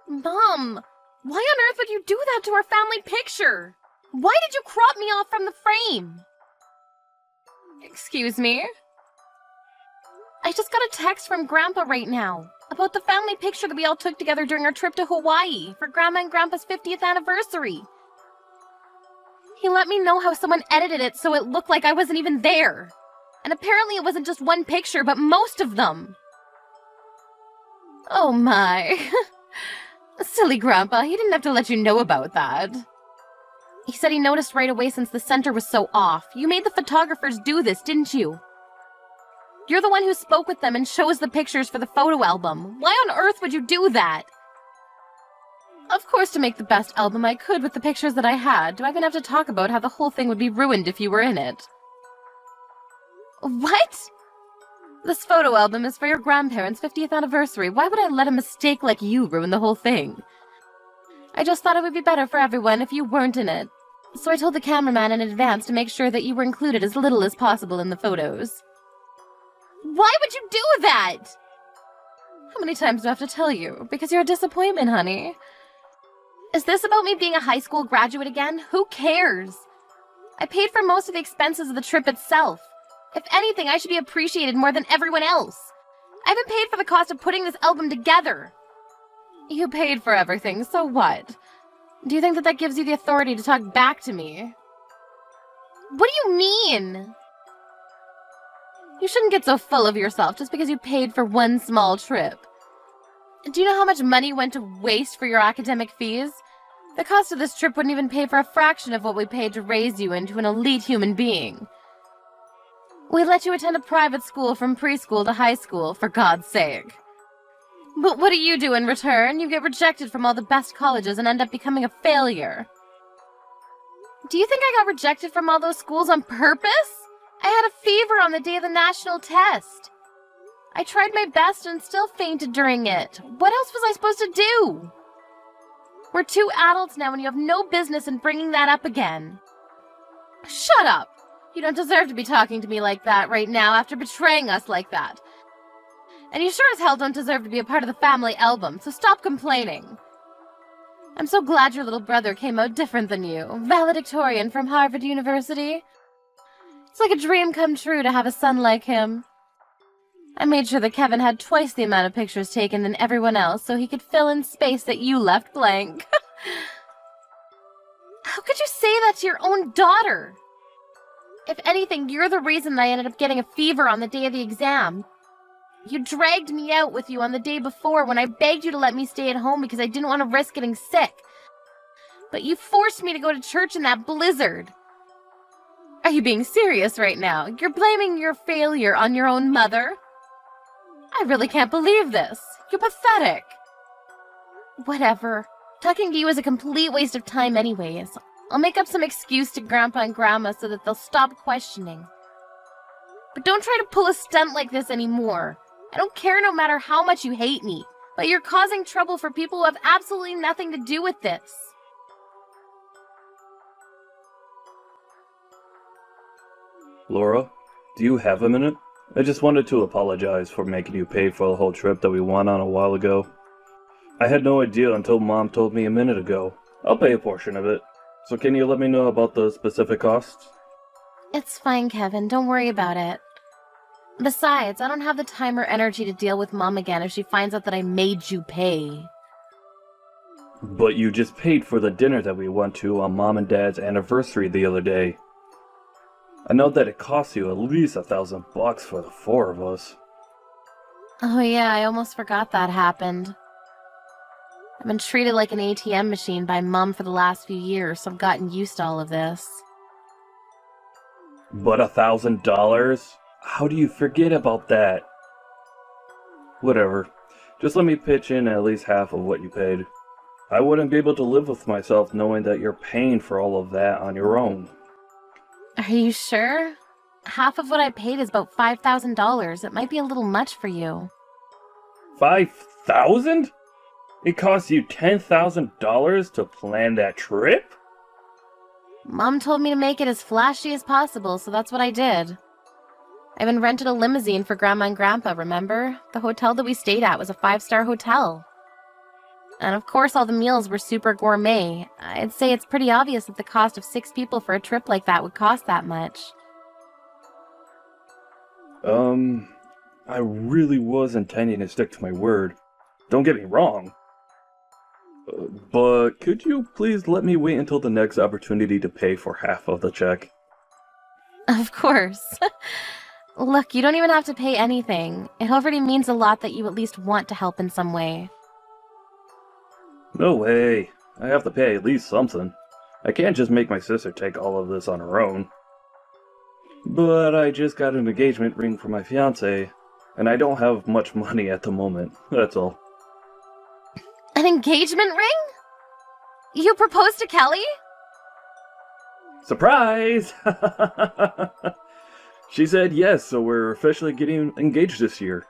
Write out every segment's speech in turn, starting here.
Mom, why on earth would you do that to our family picture? Why did you crop me off from the frame? Excuse me? I just got a text from Grandpa right now about the family picture that we all took together during our trip to Hawaii for Grandma and Grandpa's 50th anniversary. He let me know how someone edited it so it looked like I wasn't even there. And apparently it wasn't just one picture, but most of them. Oh my. Silly Grandpa, he didn't have to let you know about that. He said he noticed right away since the center was so off. You made the photographers do this, didn't you? You're the one who spoke with them and chose the pictures for the photo album. Why on earth would you do that? Of course, to make the best album I could with the pictures that I had. Do I even have to talk about how the whole thing would be ruined if you were in it? What? This photo album is for your grandparents' 50th anniversary. Why would I let a mistake like you ruin the whole thing? I just thought it would be better for everyone if you weren't in it. So I told the cameraman in advance to make sure that you were included as little as possible in the photos. Why would you do that? How many times do I have to tell you? Because you're a disappointment, honey. Is this about me being a high school graduate again? Who cares? I paid for most of the expenses of the trip itself. If anything, I should be appreciated more than everyone else. I haven't paid for the cost of putting this album together. You paid for everything, so what? Do you think that gives you the authority to talk back to me? What do you mean? You shouldn't get so full of yourself just because you paid for one small trip. Do you know how much money went to waste for your academic fees? The cost of this trip wouldn't even pay for a fraction of what we paid to raise you into an elite human being. We let you attend a private school from preschool to high school, for God's sake. But what do you do in return? You get rejected from all the best colleges and end up becoming a failure. Do you think I got rejected from all those schools on purpose? I had a fever on the day of the national test. I tried my best and still fainted during it. What else was I supposed to do? We're 2 adults now and you have no business in bringing that up again. Shut up! You don't deserve to be talking to me like that right now after betraying us like that. And you sure as hell don't deserve to be a part of the family album, so stop complaining. I'm so glad your little brother came out different than you. Valedictorian from Harvard University. It's like a dream come true to have a son like him. I made sure that Kevin had twice the amount of pictures taken than everyone else so he could fill in space that you left blank. How could you say that to your own daughter? If anything, you're the reason that I ended up getting a fever on the day of the exam. You dragged me out with you on the day before when I begged you to let me stay at home because I didn't want to risk getting sick. But you forced me to go to church in that blizzard. Are you being serious right now? You're blaming your failure on your own mother? I really can't believe this. You're pathetic. Whatever. Talking to you is a complete waste of time anyways. I'll make up some excuse to Grandpa and Grandma so that they'll stop questioning. But don't try to pull a stunt like this anymore. I don't care no matter how much you hate me, but you're causing trouble for people who have absolutely nothing to do with this. Laura, do you have a minute? I just wanted to apologize for making you pay for the whole trip that we went on a while ago. I had no idea until Mom told me a minute ago. I'll pay a portion of it. So can you let me know about the specific costs? It's fine, Kevin. Don't worry about it. Besides, I don't have the time or energy to deal with Mom again if she finds out that I made you pay. But you just paid for the dinner that we went to on Mom and Dad's anniversary the other day. I know that it cost you at least $1,000 for the 4 of us. Oh yeah, I almost forgot that happened. I've been treated like an ATM machine by Mom for the last few years, so I've gotten used to all of this. But $1,000? How do you forget about that? Whatever. Just let me pitch in at least half of what you paid. I wouldn't be able to live with myself knowing that you're paying for all of that on your own. Are you sure? Half of what I paid is about $5,000. It might be a little much for you. 5,000? It cost you $10,000 to plan that trip? Mom told me to make it as flashy as possible, so that's what I did. I even rented a limousine for Grandma and Grandpa, remember? The hotel that we stayed at was a 5-star hotel. And of course all the meals were super gourmet. I'd say it's pretty obvious that the cost of 6 people for a trip like that would cost that much. I really was intending to stick to my word. Don't get me wrong. But could you please let me wait until the next opportunity to pay for half of the check? Of course. Look, you don't even have to pay anything. It already means a lot that you at least want to help in some way. No way. I have to pay at least something. I can't just make my sister take all of this on her own. But I just got an engagement ring for my fiancé, and I don't have much money at the moment, that's all. An engagement ring? You proposed to Kelly? Surprise! She said yes, so we're officially getting engaged this year.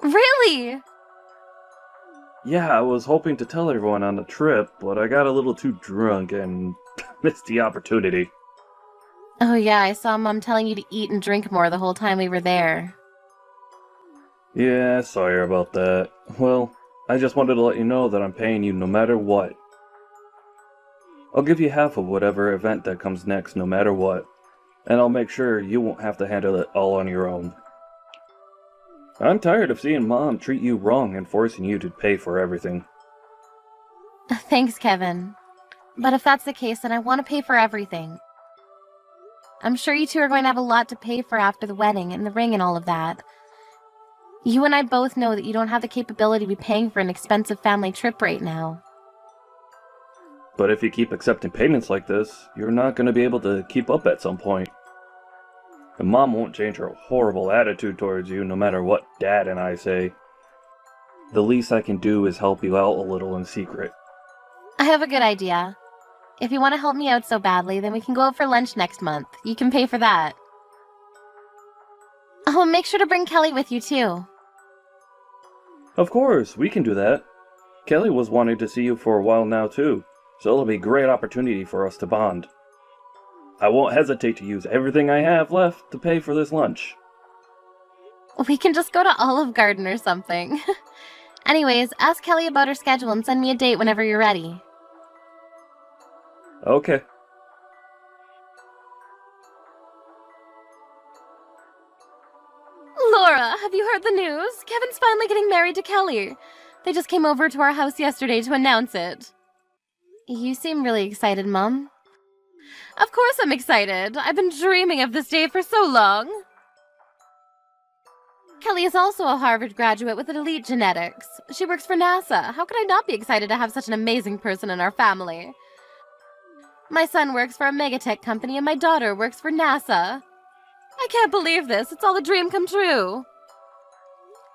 Really? Yeah, I was hoping to tell everyone on the trip, but I got a little too drunk and missed the opportunity. Oh yeah, I saw Mom telling you to eat and drink more the whole time we were there. Yeah, sorry about that. Well, I just wanted to let you know that I'm paying you no matter what. I'll give you half of whatever event that comes next no matter what, and I'll make sure you won't have to handle it all on your own. I'm tired of seeing Mom treat you wrong and forcing you to pay for everything. Thanks, Kevin. But if that's the case, then I want to pay for everything. I'm sure you two are going to have a lot to pay for after the wedding and the ring and all of that. You and I both know that you don't have the capability to be paying for an expensive family trip right now. But if you keep accepting payments like this, you're not going to be able to keep up at some point. And Mom won't change her horrible attitude towards you no matter what Dad and I say. The least I can do is help you out a little in secret. I have a good idea. If you want to help me out so badly, then we can go out for lunch next month. You can pay for that. Oh, make sure to bring Kelly with you, too. Of course, we can do that. Kelly was wanting to see you for a while now, too, so it'll be a great opportunity for us to bond. I won't hesitate to use everything I have left to pay for this lunch. We can just go to Olive Garden or something. Anyways, ask Kelly about her schedule and send me a date whenever you're ready. Okay. Laura, have you heard the news? Kevin's finally getting married to Kelly. They just came over to our house yesterday to announce it. You seem really excited, Mom. Of course I'm excited. I've been dreaming of this day for so long. Kelly is also a Harvard graduate with elite genetics. She works for NASA. How could I not be excited to have such an amazing person in our family? My son works for a megatech company and my daughter works for NASA. I can't believe this. It's all a dream come true.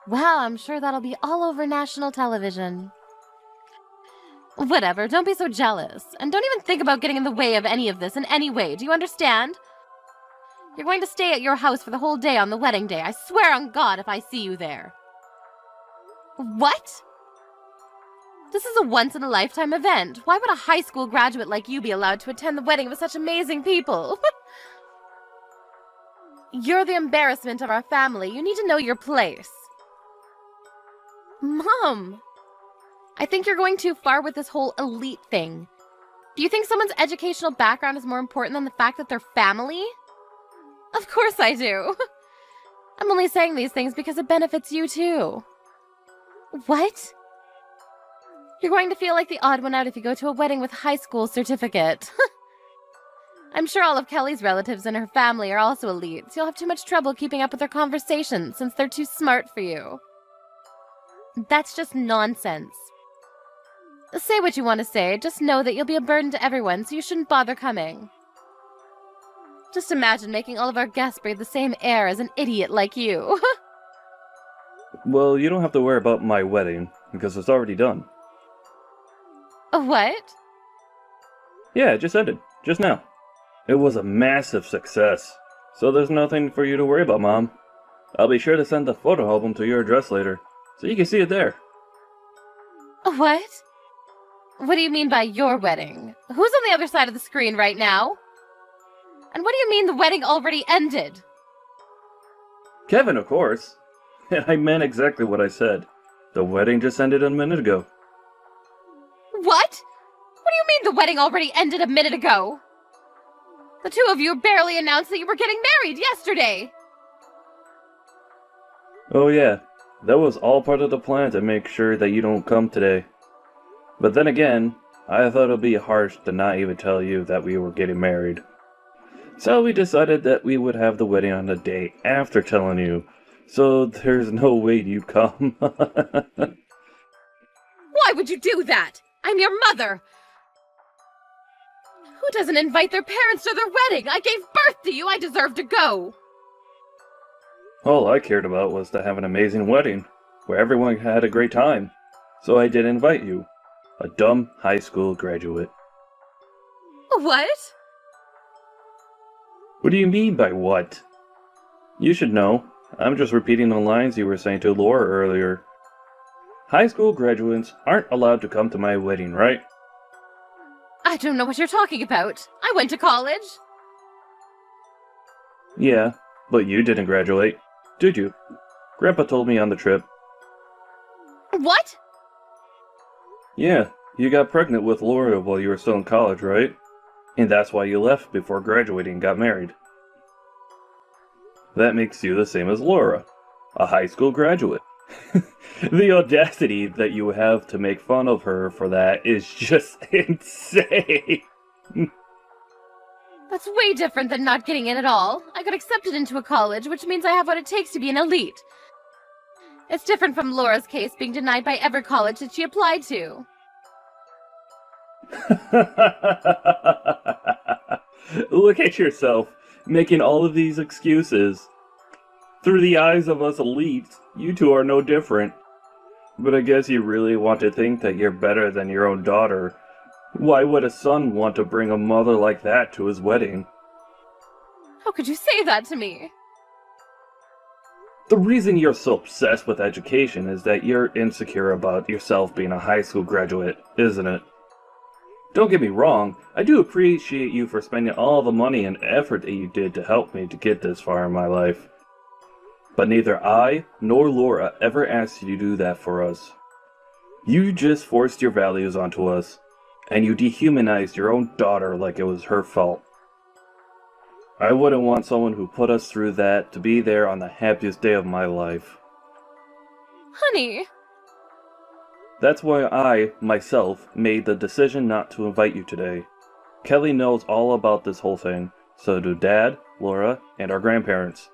Wow, I'm sure that'll be all over national television. Whatever, don't be so jealous. And don't even think about getting in the way of any of this in any way. Do you understand? You're going to stay at your house for the whole day on the wedding day. I swear on God if I see you there. What? This is a once-in-a-lifetime event. Why would a high school graduate like you be allowed to attend the wedding with such amazing people? You're the embarrassment of our family. You need to know your place. Mom! I think you're going too far with this whole elite thing. Do you think someone's educational background is more important than the fact that they're family? Of course I do. I'm only saying these things because it benefits you too. What? You're going to feel like the odd one out if you go to a wedding with a high school certificate. I'm sure all of Kelly's relatives and her family are also elite, so you'll have too much trouble keeping up with their conversations since they're too smart for you. That's just nonsense. Say what you want to say, just know that you'll be a burden to everyone, so you shouldn't bother coming. Just imagine making all of our guests breathe the same air as an idiot like you. Well, you don't have to worry about my wedding, because it's already done. What? Yeah, it just ended. Just now. It was a massive success. So there's nothing for you to worry about, Mom. I'll be sure to send the photo album to your address later, so you can see it there. What? What do you mean by your wedding? Who's on the other side of the screen right now? And what do you mean the wedding already ended? Kevin, of course. And I meant exactly what I said. The wedding just ended a minute ago. What? What do you mean the wedding already ended a minute ago? The two of you barely announced that you were getting married yesterday! Oh yeah, that was all part of the plan to make sure that you don't come today. But then again, I thought it would be harsh to not even tell you that we were getting married. So we decided that we would have the wedding on the day after telling you, so there's no way you come. Why would you do that? I'm your mother! Who doesn't invite their parents to their wedding? I gave birth to you, I deserve to go! All I cared about was to have an amazing wedding, where everyone had a great time. So I did invite you, a dumb high school graduate. What? What do you mean by what? You should know. I'm just repeating the lines you were saying to Laura earlier. High school graduates aren't allowed to come to my wedding, right? I don't know what you're talking about. I went to college. Yeah, but you didn't graduate, did you? Grandpa told me on the trip. What? Yeah, you got pregnant with Laura while you were still in college, right? And that's why you left before graduating and got married. That makes you the same as Laura, a high school graduate. The audacity that you have to make fun of her for that is just insane. That's way different than not getting in at all. I got accepted into a college, which means I have what it takes to be an elite. It's different from Laura's case being denied by every college that she applied to. Look at yourself, making all of these excuses. Through the eyes of us elites, you two are no different. But I guess you really want to think that you're better than your own daughter. Why would a son want to bring a mother like that to his wedding? How could you say that to me? The reason you're so obsessed with education is that you're insecure about yourself being a high school graduate, isn't it? Don't get me wrong, I do appreciate you for spending all the money and effort that you did to help me to get this far in my life. But neither I nor Laura ever asked you to do that for us. You just forced your values onto us, and you dehumanized your own daughter like it was her fault. I wouldn't want someone who put us through that to be there on the happiest day of my life. Honey! That's why I, myself, made the decision not to invite you today. Kelly knows all about this whole thing, so do Dad, Laura, and our grandparents.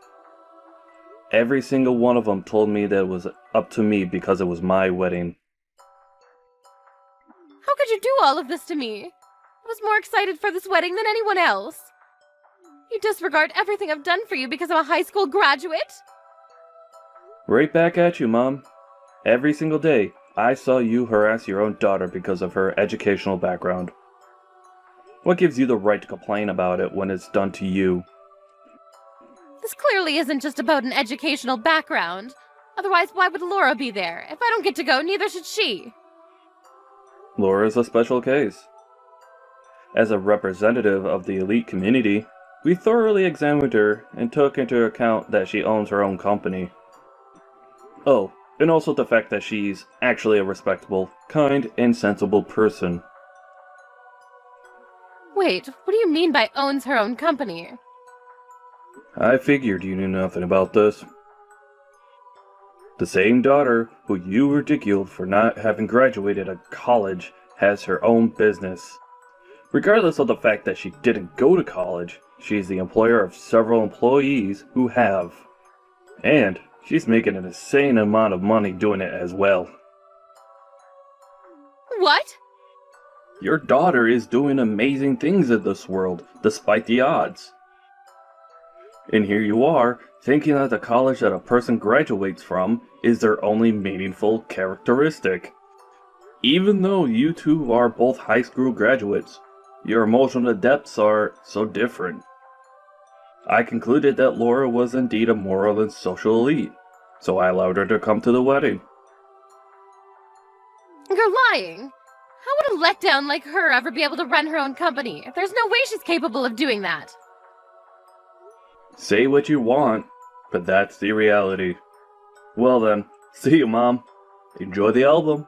Every single one of them told me that it was up to me because it was my wedding. How could you do all of this to me? I was more excited for this wedding than anyone else. You disregard everything I've done for you because I'm a high school graduate? Right back at you, Mom. Every single day, I saw you harass your own daughter because of her educational background. What gives you the right to complain about it when it's done to you? This clearly isn't just about an educational background. Otherwise, why would Laura be there? If I don't get to go, neither should she. Laura's a special case. As a representative of the elite community, we thoroughly examined her and took into account that she owns her own company. Oh, and also the fact that she's actually a respectable, kind, and sensible person. Wait, what do you mean by owns her own company? I figured you knew nothing about this. The same daughter who you ridiculed for not having graduated a college has her own business. Regardless of the fact that she didn't go to college, she's the employer of several employees who have. And she's making an insane amount of money doing it as well. What? Your daughter is doing amazing things in this world, despite the odds. And here you are, thinking that the college that a person graduates from is their only meaningful characteristic. Even though you two are both high school graduates, your emotional depths are so different. I concluded that Laura was indeed a moral and social elite, so I allowed her to come to the wedding. You're lying. How would a letdown like her ever be able to run her own company? There's no way she's capable of doing that. Say what you want, but that's the reality. Well then, see you, Mom. Enjoy the album.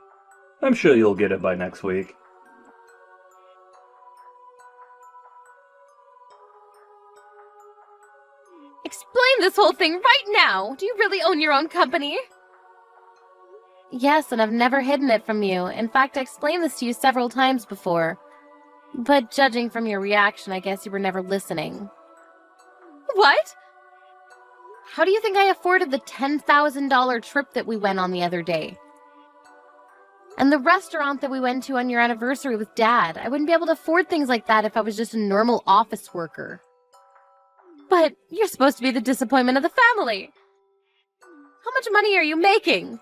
I'm sure you'll get it by next week. Explain this whole thing right now! Do you really own your own company? Yes, and I've never hidden it from you. In fact, I explained this to you several times before. But judging from your reaction, I guess you were never listening. What? How do you think I afforded the $10,000 trip that we went on the other day? And the restaurant that we went to on your anniversary with Dad? I wouldn't be able to afford things like that if I was just a normal office worker. But you're supposed to be the disappointment of the family. How much money are you making?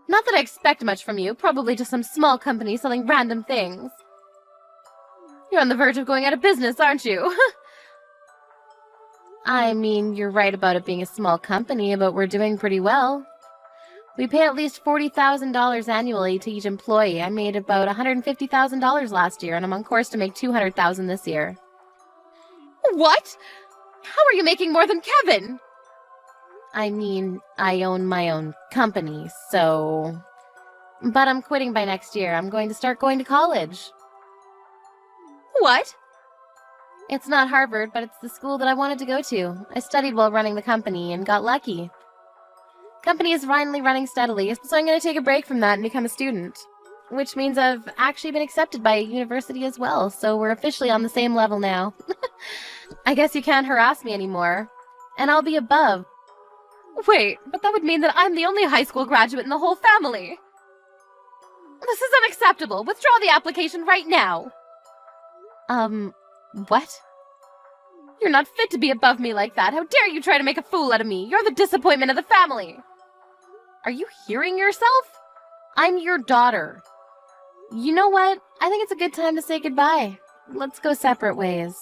Not that I expect much from you, probably just some small company selling random things. You're on the verge of going out of business, aren't you? I mean, you're right about it being a small company, but we're doing pretty well. We pay at least $40,000 annually to each employee. I made about $150,000 last year, and I'm on course to make $200,000 this year. What? How are you making more than Kevin? I mean, I own my own company, so... But I'm quitting by next year. I'm going to start going to college. What? It's not Harvard, but it's the school that I wanted to go to. I studied while running the company and got lucky. Company is finally running steadily, so I'm going to take a break from that and become a student. Which means I've actually been accepted by a university as well, so we're officially on the same level now. I guess you can't harass me anymore. And I'll be above. Wait, but that would mean that I'm the only high school graduate in the whole family. This is unacceptable. Withdraw the application right now. What? You're not fit to be above me like that. How dare you try to make a fool out of me? You're the disappointment of the family. Are you hearing yourself? I'm your daughter. You know what? I think it's a good time to say goodbye. Let's go separate ways.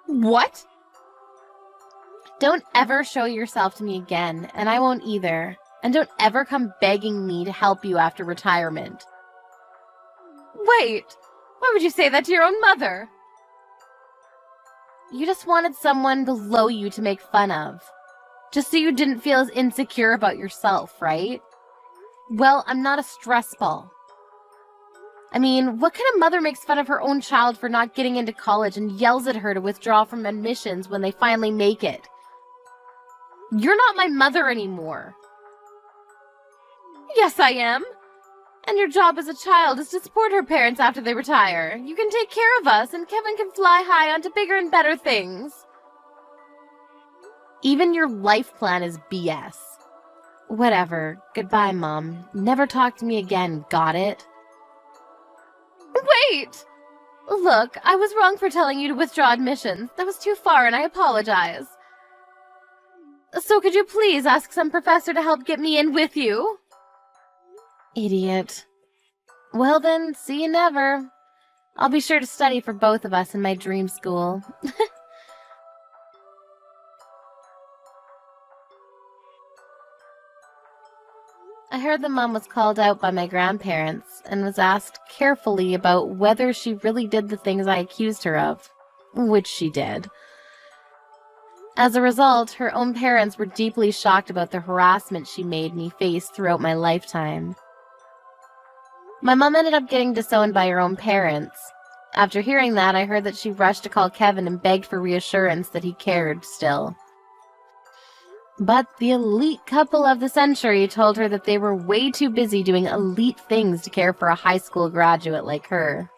What? Don't ever show yourself to me again, and I won't either. And don't ever come begging me to help you after retirement. Wait! Why would you say that to your own mother? You just wanted someone below you to make fun of. Just so you didn't feel as insecure about yourself, right? Well, I'm not a stress ball. I mean, what kind of mother makes fun of her own child for not getting into college and yells at her to withdraw from admissions when they finally make it? You're not my mother anymore. Yes, I am. And your job as a child is to support her parents after they retire. You can take care of us, and Kevin can fly high onto bigger and better things. Even your life plan is BS. Whatever. Goodbye, Mom. Never talk to me again, got it? Wait! Look, I was wrong for telling you to withdraw admissions. That was too far, and I apologize. So could you please ask some professor to help get me in with you? Idiot. Well then, see you never. I'll be sure to study for both of us in my dream school. I heard that Mom was called out by my grandparents and was asked carefully about whether she really did the things I accused her of, which she did. As a result, her own parents were deeply shocked about the harassment she made me face throughout my lifetime. My mom ended up getting disowned by her own parents. After hearing that, I heard that she rushed to call Kevin and begged for reassurance that he cared still. But the elite couple of the century told her that they were way too busy doing elite things to care for a high school graduate like her.